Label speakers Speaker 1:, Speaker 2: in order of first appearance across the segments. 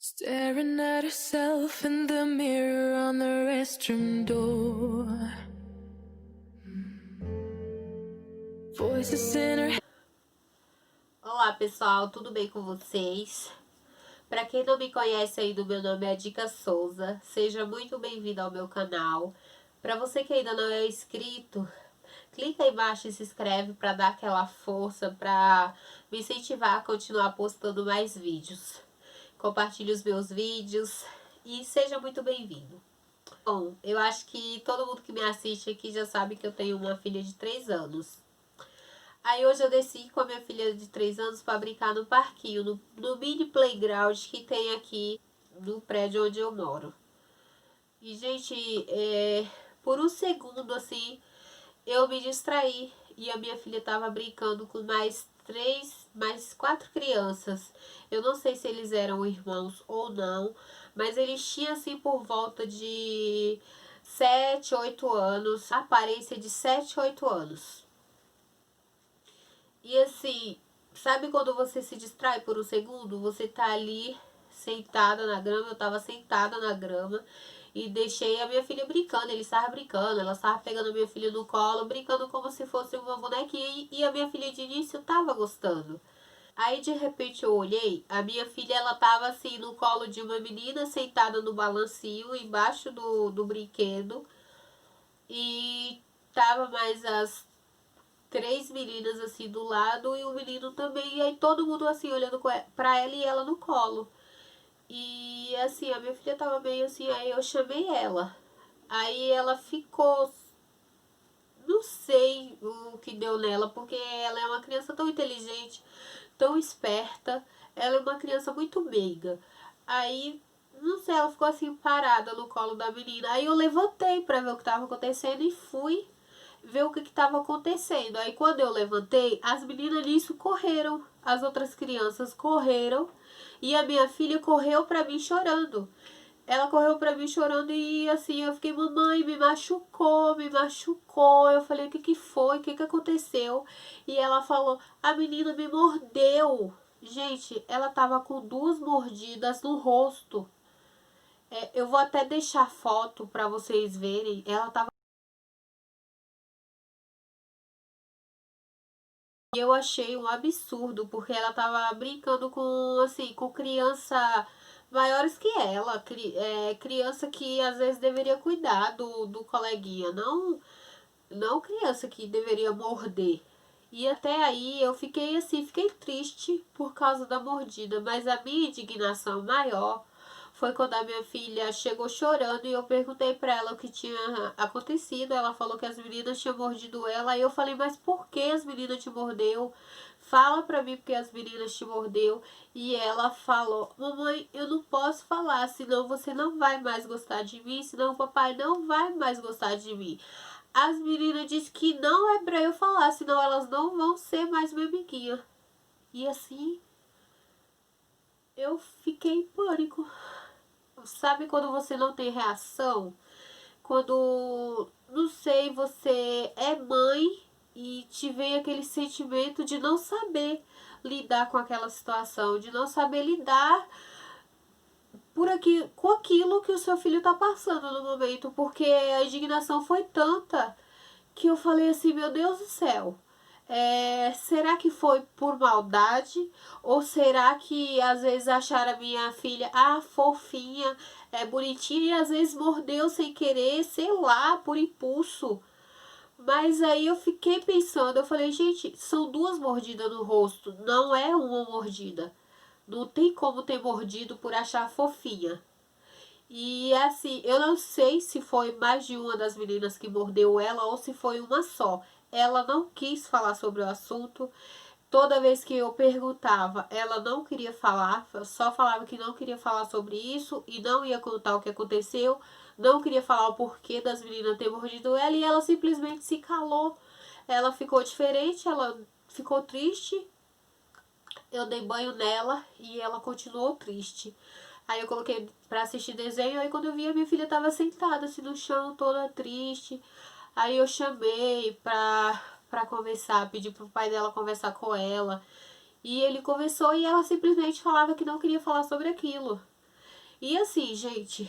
Speaker 1: Staring at herself in the mirror on the restroom door. Voices in her.
Speaker 2: Olá pessoal, tudo bem com vocês? Para quem não me conhece ainda, meu nome é Dica Souza. Seja muito bem-vindo ao meu canal. Para você que ainda não é inscrito, clica aí embaixo e se inscreve para dar aquela força, para me incentivar a continuar postando mais vídeos. Compartilhe os meus vídeos e seja muito bem-vindo. Bom, eu acho que todo mundo que me assiste aqui já sabe que eu tenho uma filha de 3 anos. Aí hoje eu desci com a minha filha de 3 anos para brincar no parquinho, no mini playground que tem aqui no prédio onde eu moro. E, gente, por um segundo, assim, eu me distraí e a minha filha tava brincando com mais 4 crianças. Eu não sei se eles eram irmãos ou não, mas eles tinham, assim, por volta de 7, 8 anos, aparência de 7, 8 anos. E assim, sabe quando você se distrai por um segundo? Você tá ali sentada na grama, eu tava sentada na grama e deixei a minha filha brincando. Ele estava brincando, ela estava pegando a minha filha no colo, brincando como se fosse uma bonequinha e a minha filha de início tava gostando. Aí de repente eu olhei, a minha filha ela tava assim no colo de uma menina sentada no balancinho embaixo do brinquedo e tava mais as 3 meninas assim do lado e o menino também. E aí todo mundo assim olhando pra ela e ela no colo. E assim, a minha filha tava meio assim, aí eu chamei ela. Aí ela ficou. Não sei o que deu nela, porque ela é uma criança tão inteligente, tão esperta. Ela é uma criança muito meiga. Aí, não sei, ela ficou assim parada no colo da menina. Aí eu levantei pra ver o que tava acontecendo e fui ver o que estava acontecendo. Aí quando eu levantei, as meninas nisso correram, as outras crianças correram e a minha filha correu para mim chorando. Ela correu pra mim chorando e assim, eu fiquei, mamãe, me machucou, me machucou. Eu falei, o que que foi? O que que aconteceu? E ela falou, a menina me mordeu. Gente, ela tava com 2 mordidas no rosto. Eu vou até deixar foto pra vocês verem. Ela tava. E eu achei um absurdo, porque ela tava brincando com, assim, com criança maiores que ela, criança que às vezes deveria cuidar do coleguinha, não criança que deveria morder. E até aí eu fiquei assim, fiquei triste por causa da mordida, mas a minha indignação maior foi quando a minha filha chegou chorando e eu perguntei pra ela o que tinha acontecido. Ela falou que as meninas tinham mordido ela. Aí eu falei, mas por que as meninas te mordeu? Fala pra mim porque as meninas te mordeu. E ela falou, mamãe, eu não posso falar, senão você não vai mais gostar de mim, senão o papai não vai mais gostar de mim. As meninas dizem que não é pra eu falar, senão elas não vão ser mais minha amiguinha. E assim, eu fiquei em pânico. Sabe quando você não tem reação? Quando, não sei, você é mãe e te vem aquele sentimento de não saber lidar com aquela situação, de não saber lidar com aquilo que o seu filho está passando no momento, porque a indignação foi tanta que eu falei assim, meu Deus do céu, será que foi por maldade? Ou será que às vezes acharam a minha filha, fofinha, bonitinha, e às vezes mordeu sem querer, sei lá, por impulso. Mas aí eu fiquei pensando, eu falei, gente, são 2 mordidas no rosto, não é uma mordida. Não tem como ter mordido por achar fofinha. E assim, eu não sei se foi mais de uma das meninas que mordeu ela ou se foi uma só. Ela não quis falar sobre o assunto. Toda vez que eu perguntava, ela não queria falar, só falava que não queria falar sobre isso e não ia contar o que aconteceu, não queria falar o porquê das meninas ter mordido ela e ela simplesmente se calou. Ela ficou diferente, ela ficou triste. Eu dei banho nela e ela continuou triste. Aí eu coloquei pra assistir desenho, aí quando eu vi a minha filha tava sentada assim no chão, toda triste. Aí eu chamei pra conversar, pedi pro pai dela conversar com ela. E ele conversou e ela simplesmente falava que não queria falar sobre aquilo. E assim, gente,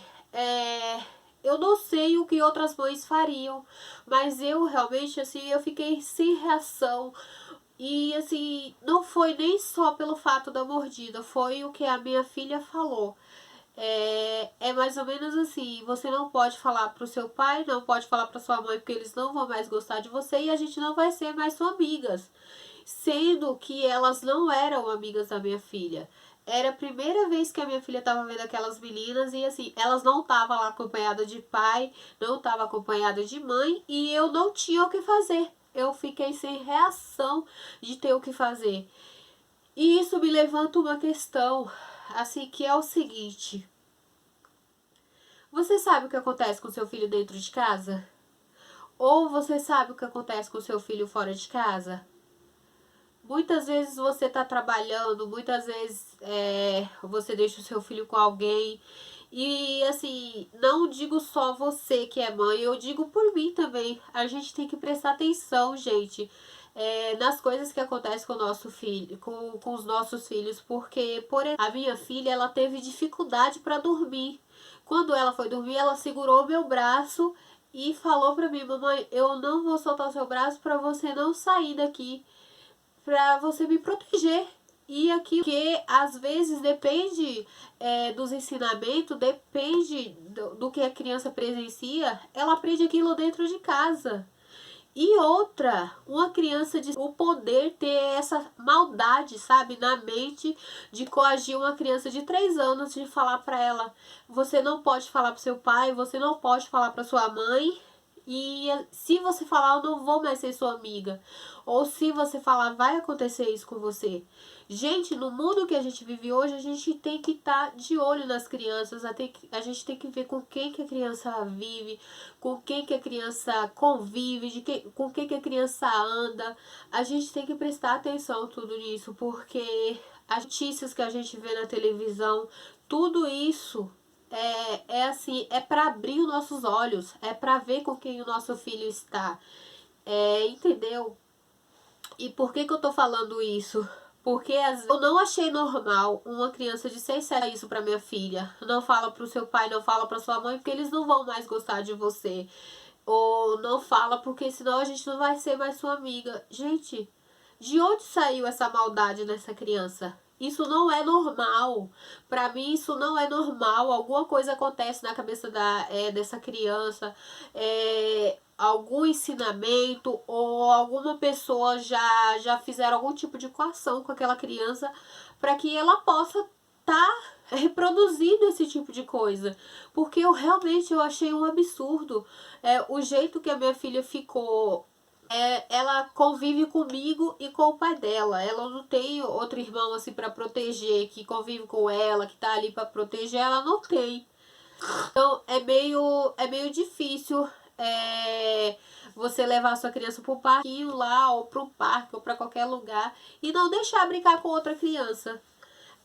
Speaker 2: eu não sei o que outras mães fariam, mas eu realmente, assim, eu fiquei sem reação. E assim, não foi nem só pelo fato da mordida, foi o que a minha filha falou. É mais ou menos assim, você não pode falar pro seu pai, não pode falar pra sua mãe, porque eles não vão mais gostar de você e a gente não vai ser mais suas amigas. Sendo que elas não eram amigas da minha filha. Era a primeira vez que a minha filha estava vendo aquelas meninas e assim, elas não estavam lá acompanhadas de pai, não estavam acompanhadas de mãe e eu não tinha o que fazer. Eu fiquei sem reação de ter o que fazer. E isso me levanta uma questão, assim, que é o seguinte: você sabe o que acontece com seu filho dentro de casa? Ou você sabe o que acontece com seu filho fora de casa? Muitas vezes você está trabalhando, muitas vezes você deixa o seu filho com alguém. E assim, não digo só você que é mãe, eu digo por mim também. A gente tem que prestar atenção, gente, nas coisas que acontecem com o nosso filho, com os nossos filhos. Porque, por exemplo, a minha filha, ela teve dificuldade para dormir. Quando ela foi dormir, ela segurou meu braço e falou para mim: mamãe, eu não vou soltar o seu braço para você não sair daqui, para você me proteger. E aqui, que às vezes depende dos ensinamentos, depende do que a criança presencia, ela aprende aquilo dentro de casa. E outra, uma criança de o poder ter essa maldade, sabe, na mente de coagir uma criança de 3 anos, de falar para ela: você não pode falar para seu pai, você não pode falar para sua mãe, e se você falar, eu não vou mais ser sua amiga. Ou se você falar, vai acontecer isso com você. Gente, no mundo que a gente vive hoje, a gente tem que estar de olho nas crianças. A gente tem que ver com quem que a criança vive, com quem que a criança convive, com quem que a criança anda. A gente tem que prestar atenção tudo nisso, porque as notícias que a gente vê na televisão, tudo isso assim, é para abrir os nossos olhos, é para ver com quem o nosso filho está. Entendeu? E por que que eu tô falando isso? Porque eu não achei normal uma criança de 6, 7 isso pra minha filha. Não fala pro seu pai, não fala pra sua mãe, porque eles não vão mais gostar de você. Ou não fala porque senão a gente não vai ser mais sua amiga. Gente, de onde saiu essa maldade nessa criança? Isso não é normal. Pra mim, isso não é normal. Alguma coisa acontece na cabeça dessa criança. Algum ensinamento ou alguma pessoa já fizeram algum tipo de coação com aquela criança para que ela possa reproduzindo esse tipo de coisa. Porque eu realmente achei um absurdo o jeito que a minha filha ficou. Ela convive comigo e com o pai dela. Ela não tem outro irmão assim para proteger, que convive com ela, que tá ali para proteger. Ela não tem. Então é meio difícil você levar sua criança pro parquinho lá, ou pro parque, ou para qualquer lugar, e não deixar brincar com outra criança.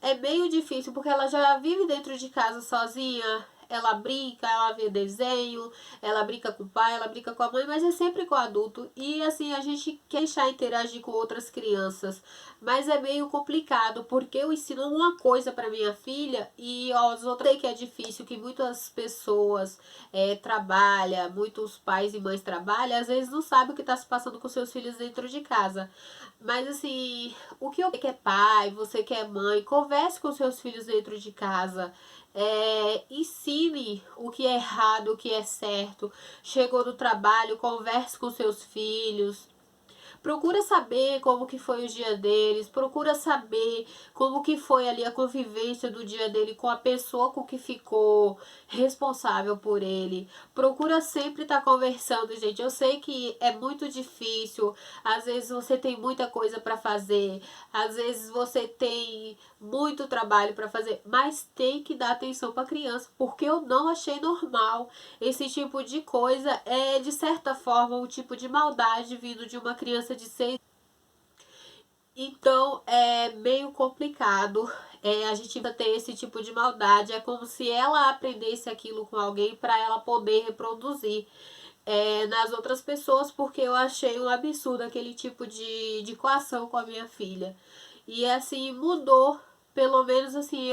Speaker 2: É meio difícil, porque ela já vive dentro de casa sozinha, ela brinca, ela vê desenho, ela brinca com o pai, ela brinca com a mãe, mas é sempre com o adulto. E assim, a gente quer deixar interagir com outras crianças, mas é meio complicado, porque eu ensino uma coisa para minha filha e as outras sei que é difícil, que muitas pessoas trabalham, muitos pais e mães trabalham, às vezes não sabem o que está se passando com seus filhos dentro de casa. Mas assim, o que eu que é pai, você que é mãe, converse com seus filhos dentro de casa. Ensine o que é errado, o que é certo. Chegou do trabalho, converse com seus filhos. Procura saber como que foi o dia deles, procura saber como que foi ali a convivência do dia dele com a pessoa com que ficou responsável por ele. Procura sempre estar conversando, gente. Eu sei que é muito difícil, às vezes você tem muita coisa para fazer, às vezes você tem muito trabalho para fazer, mas tem que dar atenção para a criança, porque eu não achei normal esse tipo de coisa. É de certa forma um tipo de maldade vindo de uma criança de 6. Então é meio complicado. A gente vai ter esse tipo de maldade. É como se ela aprendesse aquilo com alguém para ela poder reproduzir nas outras pessoas, porque eu achei um absurdo aquele tipo de coação com a minha filha. E assim, mudou. Pelo menos assim,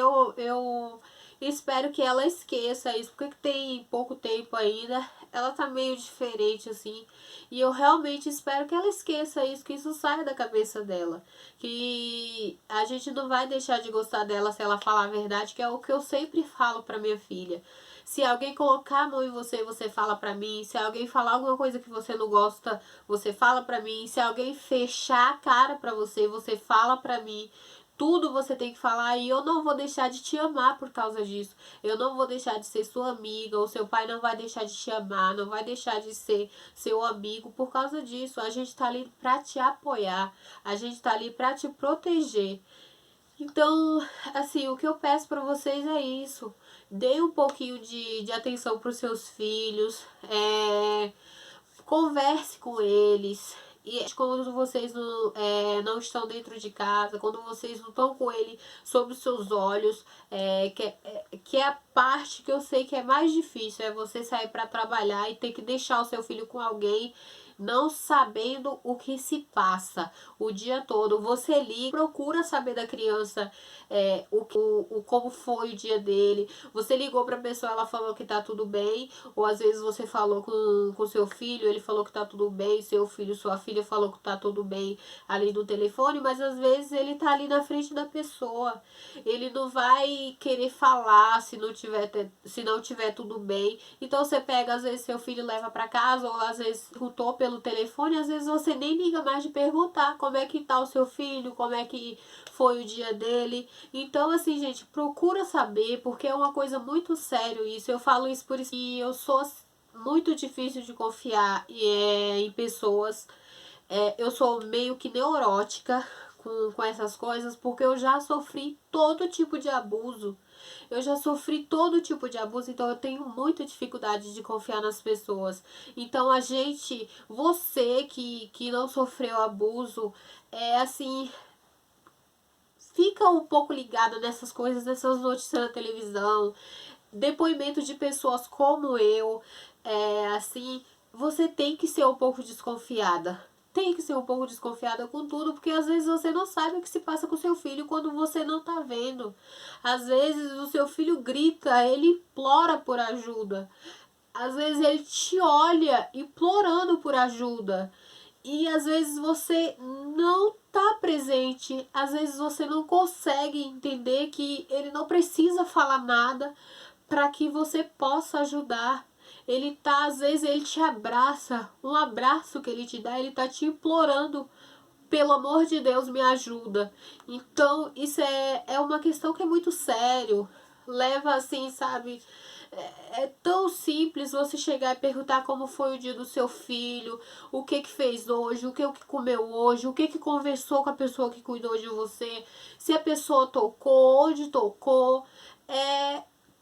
Speaker 2: Espero que ela esqueça isso, porque tem pouco tempo ainda, ela tá meio diferente assim, e eu realmente espero que ela esqueça isso, que isso saia da cabeça dela, que a gente não vai deixar de gostar dela se ela falar a verdade, que é o que eu sempre falo pra minha filha. Se alguém colocar a mão em você, você fala pra mim. Se alguém falar alguma coisa que você não gosta, você fala pra mim. Se alguém fechar a cara pra você, você fala pra mim. Tudo você tem que falar e eu não vou deixar de te amar por causa disso. Eu não vou deixar de ser sua amiga, ou seu pai não vai deixar de te amar, não vai deixar de ser seu amigo por causa disso. A gente tá ali pra te apoiar, a gente tá ali pra te proteger. Então, assim, o que eu peço para vocês é isso. Dê um pouquinho de atenção para os seus filhos. Converse com eles. E quando vocês não estão dentro de casa, quando vocês não estão com ele sobre os seus olhos, que é a parte que eu sei que é mais difícil, é você sair para trabalhar e ter que deixar o seu filho com alguém, não sabendo o que se passa o dia todo. Você liga, procura saber da criança como foi o dia dele. Você ligou pra pessoa, ela falou que tá tudo bem, ou às vezes você falou com seu filho, ele falou que tá tudo bem, seu filho, sua filha falou que tá tudo bem ali no telefone, mas às vezes ele tá ali na frente da pessoa. Ele não vai querer falar se não tiver tudo bem. Então você pega, às vezes seu filho leva pra casa, ou às vezes escutou pelo telefone, às vezes você nem liga mais de perguntar como é que tá o seu filho, como é que foi o dia dele. Então, assim, gente, procura saber, porque é uma coisa muito sério isso. Eu falo isso por isso que eu sou muito difícil de confiar em pessoas. Eu sou meio que neurótica com essas coisas, porque eu já sofri todo tipo de abuso. Eu já sofri todo tipo de abuso, então eu tenho muita dificuldade de confiar nas pessoas. Então você que não sofreu abuso, assim, fica um pouco ligado nessas coisas, nessas notícias na televisão, depoimento de pessoas como eu, assim, você tem que ser um pouco desconfiada. Tem que ser um pouco desconfiada com tudo, porque às vezes você não sabe o que se passa com seu filho quando você não tá vendo. Às vezes o seu filho grita, ele implora por ajuda. Às vezes ele te olha implorando por ajuda. E às vezes você não tá presente, às vezes você não consegue entender que ele não precisa falar nada para que você possa ajudar. Ele tá, às vezes ele te abraça, um abraço que ele te dá, ele tá te implorando, pelo amor de Deus, me ajuda. Então, isso é uma questão que é muito sério. Leva assim, sabe? É tão simples você chegar e perguntar como foi o dia do seu filho, o que fez hoje, o que comeu hoje, o que conversou com a pessoa que cuidou de você, se a pessoa tocou, onde tocou.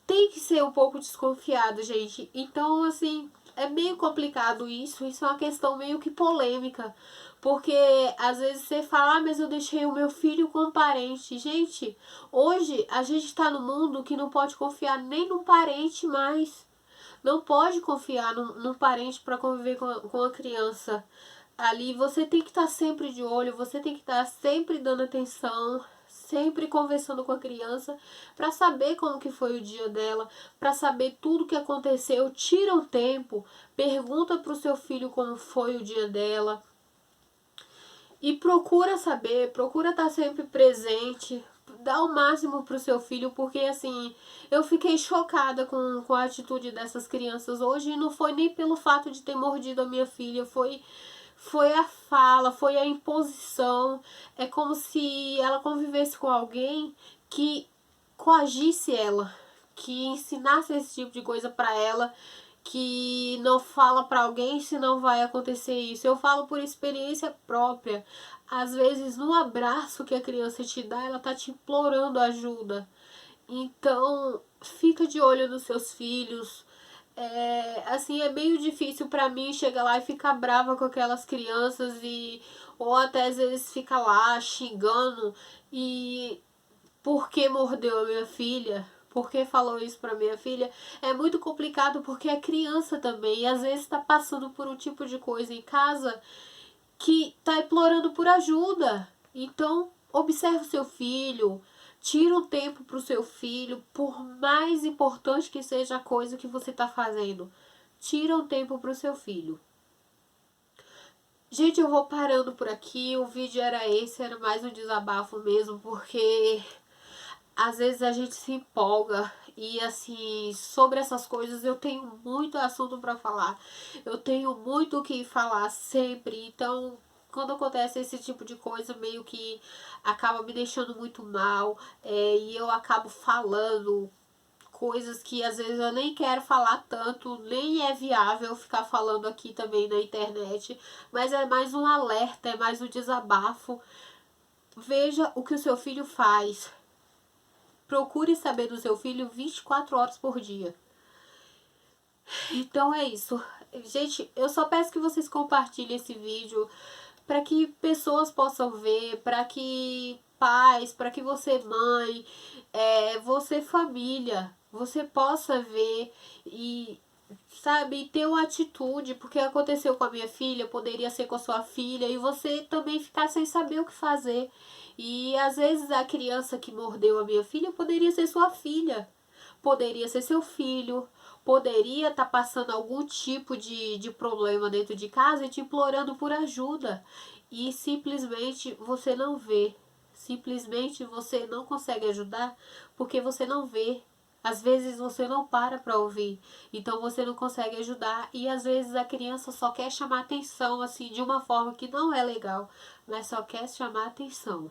Speaker 2: Tem que ser um pouco desconfiado, gente. Então, assim, é meio complicado isso. Isso é uma questão meio que polêmica. Porque às vezes você fala, mas eu deixei o meu filho com um parente. Gente, hoje a gente tá no mundo que não pode confiar nem num parente mais. Não pode confiar num parente para conviver com a criança. Ali você tem que estar sempre de olho, você tem que estar sempre dando atenção, sempre conversando com a criança para saber como que foi o dia dela, para saber tudo que aconteceu. Tira um tempo, pergunta para o seu filho como foi o dia dela e procura saber, procura estar sempre presente, dá o máximo pro seu filho, porque assim, eu fiquei chocada com a atitude dessas crianças hoje, e não foi nem pelo fato de ter mordido a minha filha, foi a fala, foi a imposição. É como se ela convivesse com alguém que coagisse ela, que ensinasse esse tipo de coisa para ela, que não fala para alguém se não vai acontecer isso. Eu falo por experiência própria. Às vezes, no abraço que a criança te dá, ela tá te implorando ajuda. Então, fica de olho nos seus filhos. Assim, é meio difícil para mim chegar lá e ficar brava com aquelas crianças ou até às vezes ficar lá xingando e por que mordeu a minha filha? Por que falou isso pra minha filha? É muito complicado porque é criança também e às vezes tá passando por um tipo de coisa em casa que tá implorando por ajuda. Então, observe o seu filho, Tira um tempo pro seu filho, por mais importante que seja a coisa que você tá fazendo. Tira um tempo pro seu filho. Gente, eu vou parando por aqui. O vídeo era esse, era mais um desabafo mesmo, porque às vezes a gente se empolga e assim, sobre essas coisas eu tenho muito assunto para falar. Eu tenho muito o que falar sempre. Então, quando acontece esse tipo de coisa, meio que acaba me deixando muito mal, e eu acabo falando coisas que às vezes eu nem quero falar tanto, nem é viável ficar falando aqui também na internet, mas é mais um alerta, é mais um desabafo. Veja o que o seu filho faz. Procure saber do seu filho 24 horas por dia. Então é isso. Gente, eu só peço que vocês compartilhem esse vídeo para que pessoas possam ver, para que pais, para que você mãe, você família, você possa ver e, sabe, ter uma atitude, porque aconteceu com a minha filha, poderia ser com a sua filha, e você também ficar sem saber o que fazer. E às vezes a criança que mordeu a minha filha poderia ser sua filha, poderia ser seu filho, poderia estar passando algum tipo de problema dentro de casa e te implorando por ajuda. E simplesmente você não vê. Simplesmente você não consegue ajudar porque você não vê. Às vezes você não para ouvir, então você não consegue ajudar, e às vezes a criança só quer chamar atenção assim de uma forma que não é legal, mas só quer chamar atenção.